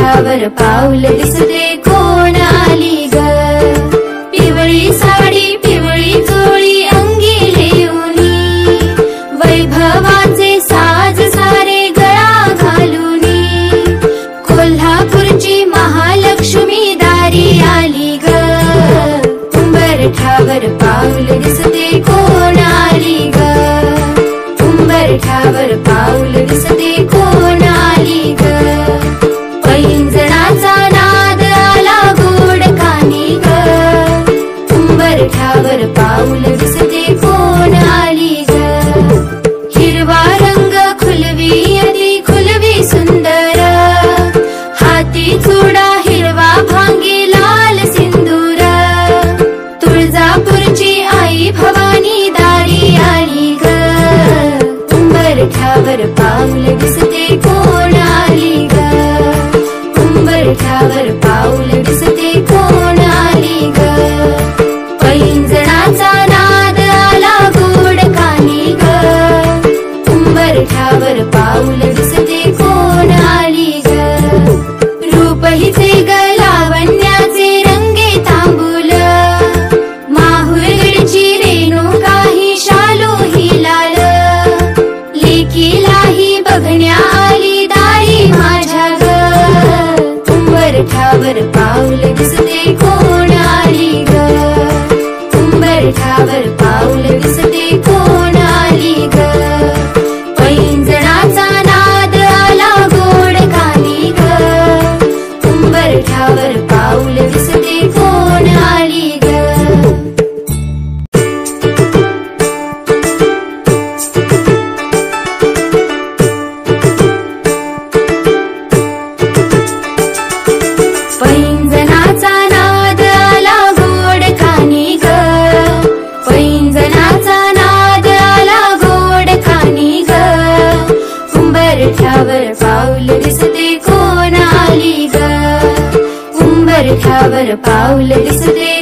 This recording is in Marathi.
उंबरठ्यावर पाऊल दिसते कोण आली ग। पिवळी साडी पिवळी चोळी अंगी लेऊनी, वैभवाचे साज सारे गळा घालूनी, कोल्हापूरची महालक्ष्मी दारी आली ग। उंबरठ्यावर पाऊल दिसते कोण आली ग। उंबरठ्यावर पाऊल दिसते कोण आली ग। पैंजणाचा नाद आला गोड कानी ग। उंबरठ्यावर पाऊल दिसते कोण आली ग। हिरवा रंग खुलवी अति खुलवी सुंदर, हाती चुडा हिरवा भांगी लाल सिंदूर, तुळजापूरची आई भवानी दारी आली ग। उंबरठ्यावर पाऊल दिसते कोण आली ग। उंबरठ्यावर पाऊल दिसते कोण आली ग। पैंजणाचा नाद आला गोड कानी ग। उंबरठ्यावर पाऊल दिसते कोण आली ग। रूप हिचे ग लावण्याचे रंगे तांबूल, माहुरगडची रेणुका ही शालू ही लाल, लेकीलाही बघण्या आली दारी माझ्या ग। उंबरठ्यावर पाऊल दिसते कोण आली ग। उंबरठ्यावर पाऊल दिसते कोण आली ग। पैंजणाचा नाद आला गोड कानी ग। उंबरठ्यावर पाऊल दिसते कोण आली ग। पैंजणाचा नाद आला गोड कानी ग। पैंजणाचा नाद आला गोड कानी ग। उंबरठ्यावर पाऊल दिसते कोण आली ग। उंबरठ्यावर पाऊल दिसते